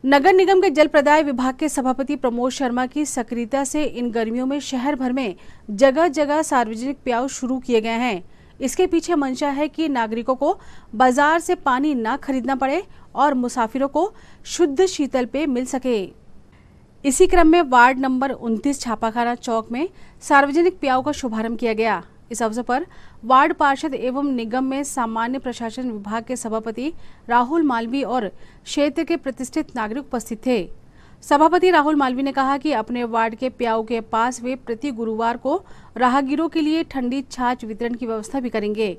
नगर निगम के जल प्रदाय विभाग के सभापति प्रमोद शर्मा की सक्रियता से इन गर्मियों में शहर भर में जगह जगह सार्वजनिक प्याऊ शुरू किए गए हैं। इसके पीछे मंशा है कि नागरिकों को बाजार से पानी न खरीदना पड़े और मुसाफिरों को शुद्ध शीतल पेय मिल सके। इसी क्रम में वार्ड नंबर 29 छापाखाना चौक में सार्वजनिक प्याऊ का शुभारंभ किया गया। इस अवसर पर वार्ड पार्षद एवं निगम में सामान्य प्रशासन विभाग के सभापति राहुल मालवी और क्षेत्र के प्रतिष्ठित नागरिक उपस्थित थे। सभापति राहुल मालवी ने कहा कि अपने वार्ड के प्याऊ के पास वे प्रति गुरुवार को राहगीरों के लिए ठंडी छाछ वितरण की व्यवस्था भी करेंगे।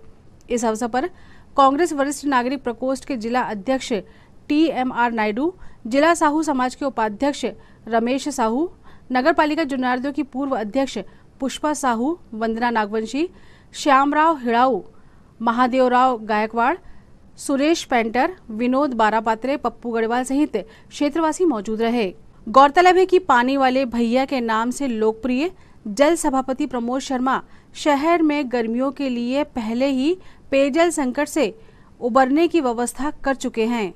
इस अवसर पर कांग्रेस वरिष्ठ नागरिक प्रकोष्ठ के जिला अध्यक्ष TMR नायडू, जिला साहू समाज के उपाध्यक्ष रमेश साहू, नगर पालिका जुन्नारदेव की पूर्व अध्यक्ष पुष्पा साहू, वंदना नागवंशी, श्यामराव हिड़ाऊ, महादेवराव गायकवाड़, सुरेश पेंटर, विनोद बारापात्रे, पप्पू गढ़वाल सहित क्षेत्रवासी मौजूद रहे। गौरतलब है कि पानी वाले भैया के नाम से लोकप्रिय जल सभापति प्रमोद शर्मा शहर में गर्मियों के लिए पहले ही पेयजल संकट से उबरने की व्यवस्था कर चुके हैं।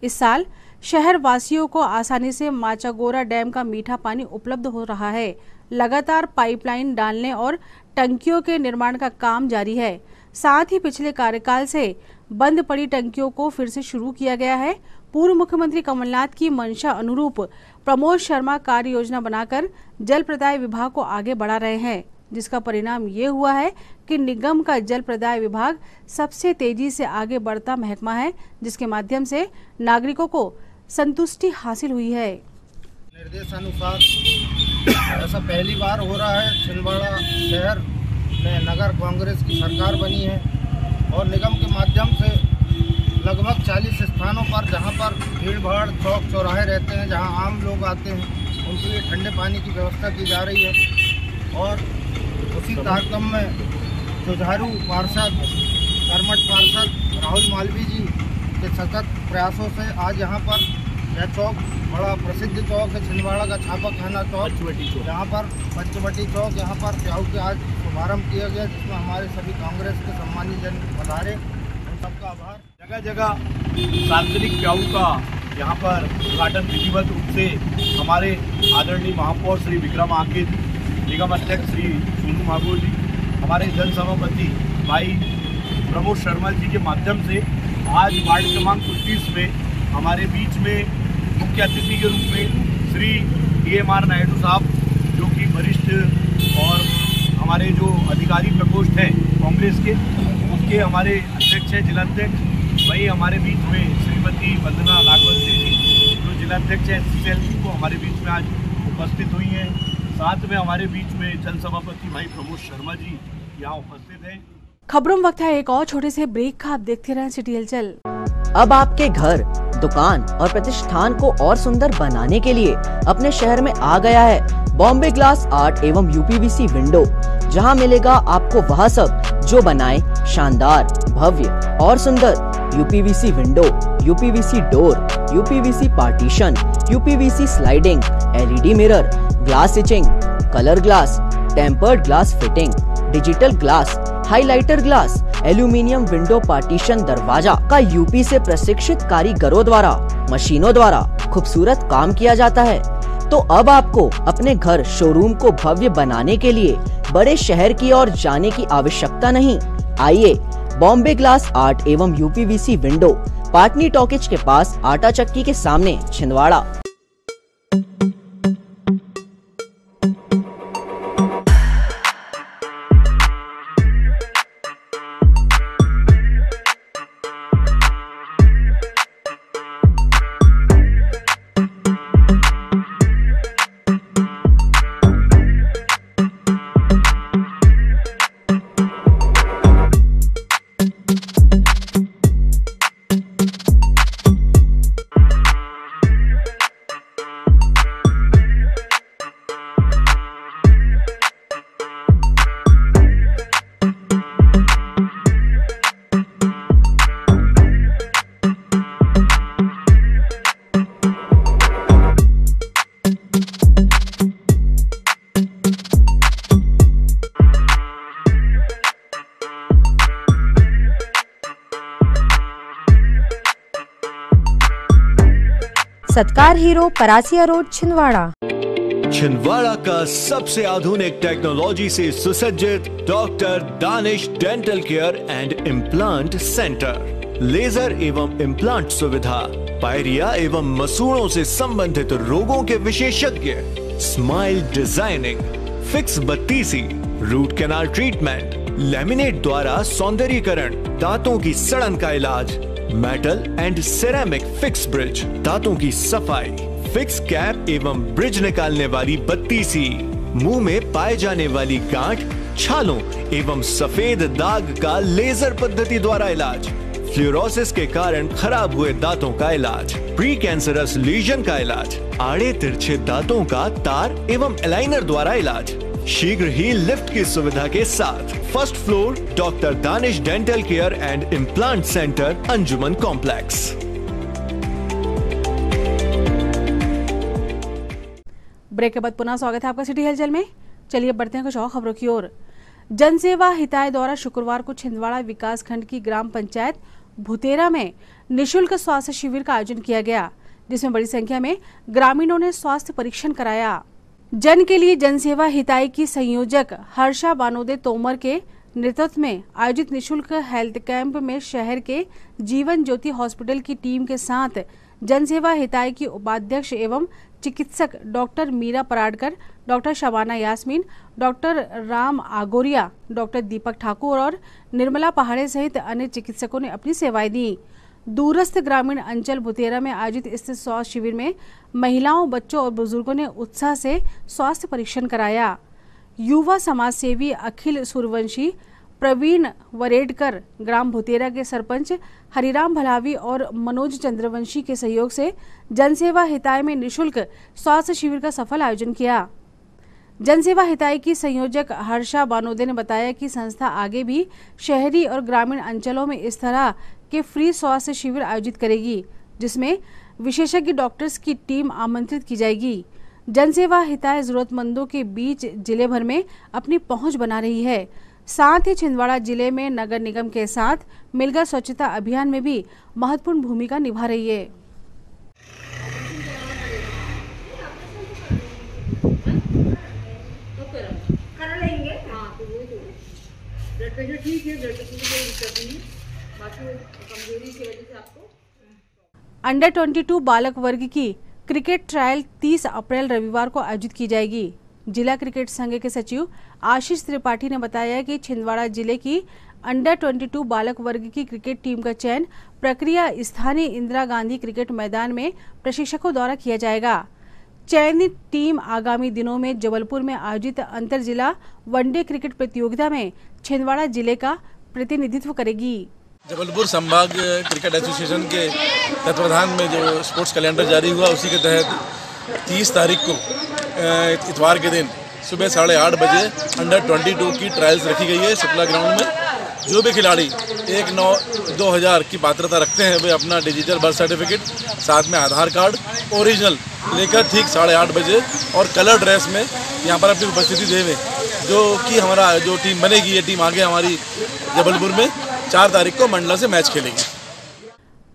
इस साल शहर वासियों को आसानी से माचागोरा डैम का मीठा पानी उपलब्ध हो रहा है। लगातार पाइपलाइन डालने और टंकियों के निर्माण का काम जारी है। साथ ही पिछले कार्यकाल से बंद पड़ी टंकियों को फिर से शुरू किया गया है। पूर्व मुख्यमंत्री कमलनाथ की मंशा अनुरूप प्रमोद शर्मा कार्य योजना बनाकर जल प्रदाय विभाग को आगे बढ़ा रहे हैं, जिसका परिणाम ये हुआ है कि निगम का जल प्रदाय विभाग सबसे तेजी से आगे बढ़ता महकमा है, जिसके माध्यम से नागरिकों को संतुष्टि हासिल हुई है। निर्देशानुसार ऐसा पहली बार हो रहा है। छिंदवाड़ा शहर में नगर कांग्रेस की सरकार बनी है और निगम के माध्यम से लगभग 40 स्थानों पर जहां पर भीड़ भाड़ चौक चौराहे रहते हैं, जहां आम लोग आते हैं, उनके लिए ठंडे पानी की व्यवस्था की जा रही है। और उसी कार्यक्रम में जुझारू पार्षद कर्मठ पार्षद राहुल मालवीय जी के सतत प्रयासों से आज यहाँ पर यह चौक बड़ा प्रसिद्ध चौक है, छिंदवाड़ा का छापा खाना चौक, यहाँ पर पंचवटी चौक, यहाँ पर प्याऊ के आज शुभारम्भ किया गया, जिसमें हमारे सभी कांग्रेस के सम्मानित जन पधारे, उन सबका आभार। जगह जगह सार्वजनिक प्याऊ का यहाँ पर उद्घाटन विधिवत रूप से हमारे आदरणीय महापौर श्री विक्रम आकिर, निगम अध्यक्ष श्री सोनू मागोर जी, हमारे जन सभापति भाई प्रमोद शर्मा जी के माध्यम से आज वार्ड क्रमांक 29 में हमारे बीच में मुख्य अतिथि के रूप में श्री DMR नायडू साहब, जो कि वरिष्ठ और हमारे जो अधिकारी प्रकोष्ठ हैं कांग्रेस के, उसके हमारे अध्यक्ष हैं जिलाध्यक्ष, वहीं हमारे बीच में श्रीमती वंदना नागवंशी जी, जो जिलाध्यक्ष हैं SCLC को, हमारे बीच में आज उपस्थित हुई हैं। साथ में हमारे बीच में जन सभापति भाई प्रमोद शर्मा जी यहाँ उपस्थित हैं। खबरों में वक्त है एक और छोटे से ब्रेक का। आप देखते रहें सिटी हलचल। अब आपके घर, दुकान और प्रतिष्ठान को और सुंदर बनाने के लिए अपने शहर में आ गया है बॉम्बे ग्लास आर्ट एवं यूपीवीसी विंडो, जहां मिलेगा आपको वह सब जो बनाए शानदार, भव्य और सुंदर UPVC window, UPVC door, UPVC partition, UPVC sliding, LED mirror, glass stitching, colour glass, tempered glass fitting, digital glass, highlighter glass, aluminium window partition दरवाजा का यूपी से प्रशिक्षित कारीगरों द्वारा मशीनों द्वारा खूबसूरत काम किया जाता है। तो अब आपको अपने घर, शोरूम को भव्य बनाने के लिए बड़े शहर की ओर जाने की आवश्यकता नहीं। आइए बॉम्बे ग्लास आर्ट एवं यूपीवीसी विंडो, पाटनी टॉकीज के पास, आटा चक्की के सामने, छिंदवाड़ा। Satkar Hero, Parasia road, Chhindwara. छिंदवाड़ा का सबसे आधुनिक टेक्नोलॉजी से सुसज्जित doctor Danish dental care and implant centre, laser एवं इम्प्लांट सुविधा, पायरिया एवं मसूड़ों से संबंधित रोगों के विशेषज्ञ, स्माइल डिजाइनिंग, फिक्स बत्तीसी, रूट कैनाल ट्रीटमेंट, लैमिनेट द्वारा सौंदर्यीकरण, दांतों की सड़न का इलाज, metal and ceramic fix bridge, दांतों की सफाई, फिक्स कैप एवं ब्रिज निकालने वाली बत्तीसी, मुंह में पाए जाने वाली गांठ, छालों एवं सफेद दाग का लेजर पद्धति द्वारा इलाज, फ्लोरोसिस के कारण खराब हुए दांतों का इलाज, प्री कैंसरस लीजन का इलाज, आड़े तिरछे दांतों का तार एवं एलाइनर द्वारा इलाज, शीघ्र ही लिफ्ट की सुविधा के साथ। First floor doctor Danish dental care and implant centre, Anjuman complex. Break के बाद पुनः स्वागत है आपका सिटी हलचल में। चलिए बढ़ते हैं कुछ और खबरों की ओर। जनसेवा हिताय द्वारा शुक्रवार को छिंदवाड़ा विकास खंड की ग्राम पंचायत भुतेरा में निःशुल्क स्वास्थ्य शिविर का आयोजन किया गया, जिसमें बड़ी संख्या में ग्रामीणों ने स्वास्थ्य परीक्षण कराया। जन के लिए जनसेवा हिताय की संयोजक हर्षा बानोदे तोमर के नेतृत्व में आयोजित निशुल्क हेल्थ कैंप में शहर के जीवन ज्योति हॉस्पिटल की टीम के साथ जनसेवा हिताय की उपाध्यक्ष एवं चिकित्सक doctor Meera Paradkar, doctor Shabana Yasmin, doctor Ram Agoria, doctor Deepak Thakur और निर्मला पहाड़े सहित अन्य चिकित्सकों ने अपनी सेवाएं दी। दूरस्थ ग्रामीण अंचल भुतेरा में आयोजित इस स्वास्थ्य शिविर में महिलाओं, बच्चों और बुजुर्गों ने उत्साह से स्वास्थ्य परीक्षण कराया। युवा समाज सेवी अखिल सूर्यवंशी, प्रवीण वरेडकर, ग्राम भुतेरा के सरपंच हरिराम भलावी और मनोज चंद्रवंशी के सहयोग से जनसेवा हिताय में निशुल्क स्वास्थ्य शिविर का सफल आयोजन किया। जनसेवा हिताय की संयोजक हर्षा बानोदे ने बताया कि संस्था आगे भी शहरी और ग्रामीण अंचलों में इस तरह के फ्री स्वास्थ्य शिविर आयोजित करेगी, जिसमें विशेषज्ञ डॉक्टर्स की टीम आमंत्रित की जाएगी। जनसेवा हिताय जरूरतमंदों के बीच जिले भर में अपनी पहुंच बना रही है। साथ ही छिंदवाड़ा जिले में नगर निगम के साथ मिलकर स्वच्छता अभियान में भी महत्वपूर्ण भूमिका निभा रही है। अंडर 22 बालक वर्ग की क्रिकेट ट्रायल 30 अप्रैल रविवार को आयोजित की जाएगी। जिला क्रिकेट संघ के सचिव आशीष त्रिपाठी ने बताया कि छिंदवाड़ा जिले की अंडर 22 बालक वर्ग की क्रिकेट टीम का चयन प्रक्रिया स्थानीय इंदिरा गांधी क्रिकेट मैदान में प्रशिक्षकों द्वारा किया जाएगा। चयनित टीम आगामी दिनों में जबलपुर में आयोजित अंतर जिला वनडे क्रिकेट प्रतियोगिता में छिंदवाड़ा जिले का प्रतिनिधित्व करेगी। जबलपुर संभाग क्रिकेट एसोसिएशन के तत्वाधान में जो स्पोर्ट्स कैलेंडर जारी हुआ, उसी के तहत 30 तारीख को इतवार के दिन सुबह 8:30 बजे अंडर 22 की ट्रायल्स रखी गई है शुक्ला ग्राउंड में। जो भी खिलाड़ी 1/9/2000 की पात्रता रखते हैं वे अपना डिजिटल बर्थ सर्टिफिकेट, साथ में आधार कार्ड ओरिजिनल लेकर ठीक 8:30 बजे और कलर ड्रेस में यहाँ पर अपनी उपस्थिति देवें। जो कि हमारा जो टीम बनेगी, ये टीम आगे हमारी जबलपुर में 4 तारीख को मंडला से मैच खेलेगी।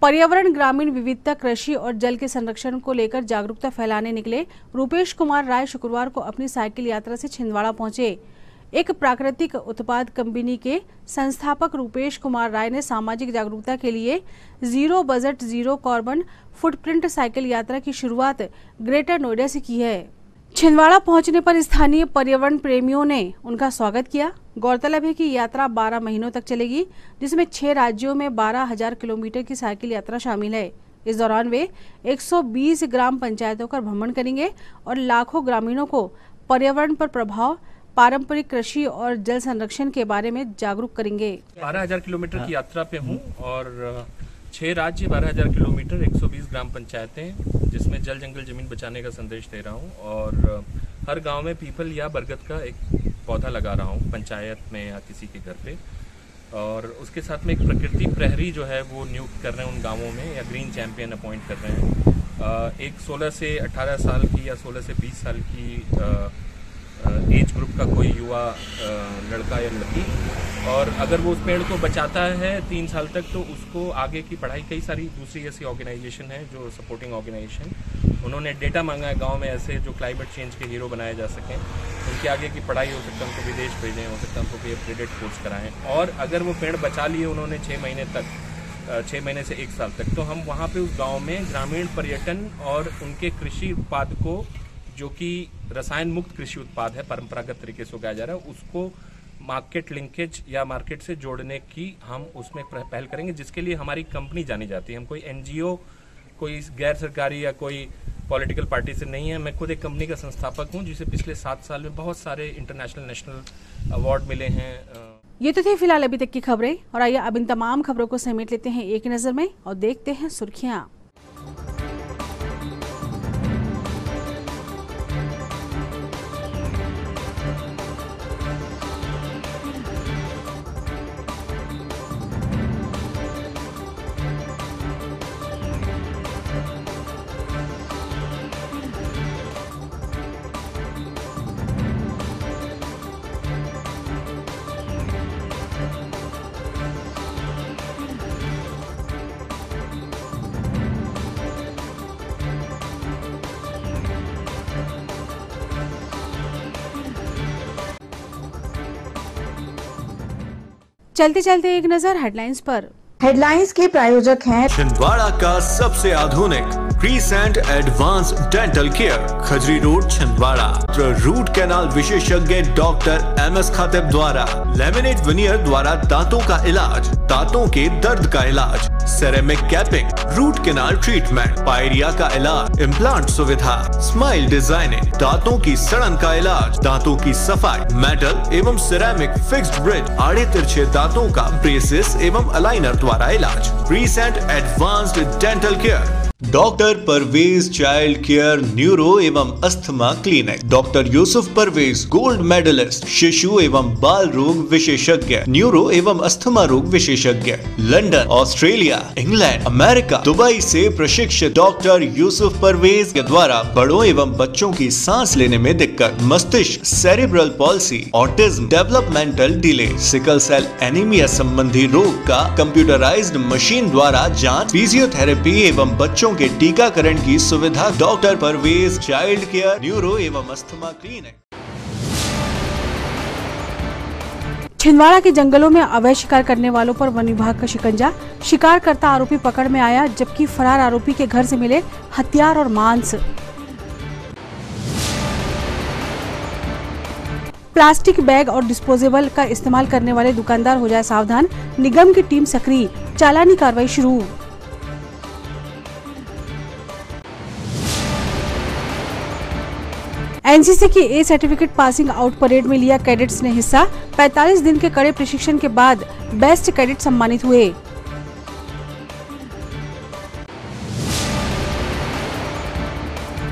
पर्यावरण, ग्रामीण विविधता, कृषि और जल के संरक्षण को लेकर जागरूकता फैलाने निकले रूपेश कुमार राय शुक्रवार को अपनी साइकिल यात्रा से छिंदवाड़ा पहुंचे। एक प्राकृतिक उत्पाद कंपनी के संस्थापक रूपेश कुमार राय ने सामाजिक जागरूकता के लिए zero budget zero carbon footprint cycle यात्रा की शुरुआत ग्रेटर नोएडा से की है। छिंदवाड़ा पहुंचने पर स्थानीय पर्यावरण प्रेमियों ने उनका स्वागत किया। गौरतलब है कि यात्रा 12 महीनों तक चलेगी, जिसमें 6 राज्यों में 12,000 किलोमीटर की साइकिल यात्रा शामिल है। इस दौरान वे 120 ग्राम पंचायतों का भ्रमण करेंगे और लाखों ग्रामीणों को पर्यावरण पर प्रभाव, पारंपरिक कृषि और जल संरक्षण के बारे में जागरूक करेंगे। 12,000 किलोमीटर की यात्रा पे हूँ और 6 राज्य, 12,000 किलोमीटर, 120 ग्राम पंचायतें, जिसमें जल जंगल जमीन बचाने का संदेश दे रहा हूँ और हर गांव में पीपल या बरगद का एक पौधा लगा रहा हूँ, पंचायत में या किसी के घर पे। और उसके साथ में एक प्रकृति प्रहरी जो है वो नियुक्त कर रहे हैं उन गांवों में, या ग्रीन चैंपियन अपॉइंट कर रहे हैं। एक 16 से 18 साल की या 16 से 20 साल की एज ग्रुप का कोई युवा लड़का या लड़की, और अगर वो उस पेड़ को बचाता है 3 साल तक तो उसको आगे की पढ़ाई, कई सारी दूसरी ऐसी ऑर्गेनाइजेशन है जो सपोर्टिंग ऑर्गेनाइजेशन, उन्होंने डेटा मांगा है गांव में ऐसे जो क्लाइमेट चेंज के हीरो बनाए जा सकें, उनकी आगे की पढ़ाई हो सकता है उनको विदेश भेजें, हो सकता है उनको कोई अपग्रेडेड कोर्स कराएं। और अगर वो पेड़ बचा लिए उन्होंने 6 महीने तक, 6 महीने से 1 साल तक, तो हम वहाँ पे उस गाँव में ग्रामीण पर्यटन और उनके कृषि उत्पाद को, जो कि रसायन मुक्त कृषि उत्पाद है, परंपरागत तरीके से उगाया जा रहा है, उसको मार्केट लिंकेज या मार्केट से जोड़ने की हम उसमें पहल करेंगे, जिसके लिए हमारी कंपनी जानी जाती है। हम कोई एनजीओ, कोई गैर सरकारी या कोई पॉलिटिकल पार्टी से नहीं है। मैं खुद एक कंपनी का संस्थापक हूं, जिसे पिछले 7 साल में बहुत सारे इंटरनेशनल, नेशनल अवार्ड मिले हैं। ये तो थे फिलहाल अभी तक की खबरें, और आइए अब इन तमाम खबरों को समेट लेते हैं एक नजर में और देखते हैं सुर्खियां। चलते चलते एक नजर हेडलाइंस पर। हेडलाइंस के प्रायोजक हैं छिंदवाड़ा का सबसे आधुनिक crescent advance dental care, Khajri road, Chhindwara. Root canal विशेषज्ञ डॉक्टर MS खातिब द्वारा लेमिनेट विनियर द्वारा दांतों का इलाज, दांतों के दर्द का इलाज, ceramic capping, root canal treatment, pyorrhoea का इलाज, इम्प्लांट सुविधा, स्माइल डिजाइनिंग, दांतों की सड़न का इलाज, दांतों की सफाई, मेटल एवं सिरेमिक फिक्स्ड ब्रिज, आड़े तिरछे दांतों का ब्रेसेस एवं अलाइनर द्वारा इलाज। Crescent advanced dental care, doctor Parvez child care neuro एवं asthma clinic, doctor Yusuf Parvez gold medalist, शिशु एवं बाल रोग विशेषज्ञ, न्यूरो एवं अस्थमा रोग विशेषज्ञ, London, Australia, England, America, Dubai से प्रशिक्षित डॉक्टर यूसुफ परवेज के द्वारा बड़ों एवं बच्चों की सांस लेने में दिक्कत, मस्तिष्क, cerebral palsy, autism, developmental delay, sickle cell anaemia संबंधी रोग का कंप्यूटराइज्ड मशीन द्वारा जांच, फिजियोथेरेपी एवं बच्चों के टीकाकरण की सुविधा। Doctor Parvez child care neuro एवं अस्थमा क्लिनिक। छिंदवाड़ा के जंगलों में अवैध शिकार करने वालों पर वन विभाग का शिकंजा। शिकार करता आरोपी पकड़ में आया, जबकि फरार आरोपी के घर से मिले हथियार और मांस। प्लास्टिक बैग और डिस्पोजेबल का इस्तेमाल करने वाले दुकानदार हो जाए सावधान, निगम की टीम सक्रिय, चालानी कार्रवाई शुरू। एनसीसी की A certificate passing out parade में लिया कैडेट्स ने हिस्सा। 45 दिन के कड़े प्रशिक्षण के बाद बेस्ट कैडेट सम्मानित हुए।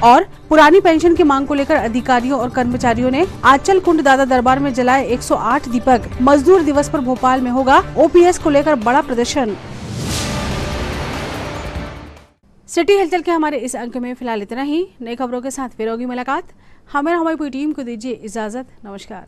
और पुरानी पेंशन की मांग को लेकर अधिकारियों और कर्मचारियों ने आंचल कुंड दादा दरबार में जलाए 108 दीपक। मजदूर दिवस पर भोपाल में होगा ओपीएस को लेकर बड़ा प्रदर्शन। सिटी हलचल के हमारे इस अंक में फिलहाल इतना ही। नई खबरों के साथ फिर होगी मुलाकात। हमें हमारी पूरी टीम को दीजिए इजाजत। नमस्कार।